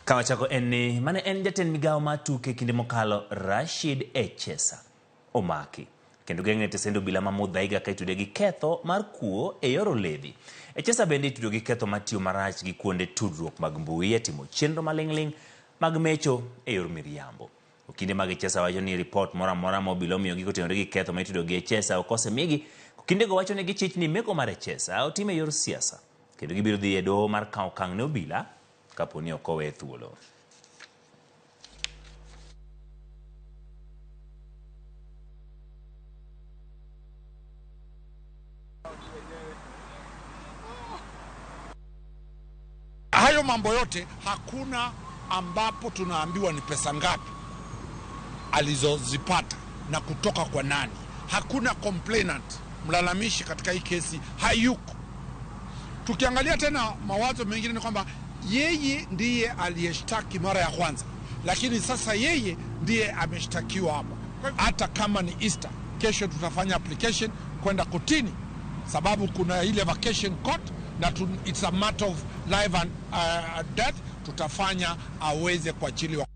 Kama chako eni, mane en jatend migawo matuke kinde mokalo Rashid Echesa omaki. Kendo geng'ne tesendo bila mamudhaiga ka itude gi ketho mar kuo e yor oledhi. Echesa bende itudo gi ketho matiyo marach gi kuonde tudruok mag mbui timo chenro maling'ling mag mecho e yor miriambo. Okinde mag Echesa wacho ni report mora mobilo miyo gikotenore gi ketho ma itudo gi Echesa okose migi. Kinde go wacho ni gichich ni meko mar Echesa otime yor siasa. Kendo gibiro dhi e doho mar kawo okang' ne obila kaponi okowe thuolo. Hayo mambo yote hakuna ambapo tunaambiwa ni pesa ngapi alizozipata na kutoka kwa nani. Hakuna complainant, mlalamishi katika hii kesi hayuko. Tukiangalia tena mawazo mengine ni kwamba yeye ndiye aliyeshtaki mara ya kwanza, lakini sasa yeye ndiye ameshtakiwa hapa. Hata kama ni Easter, kesho tutafanya application kwenda kotini, sababu kuna ile vacation court na it's a matter of life and death. Tutafanya aweze kuachiliwa.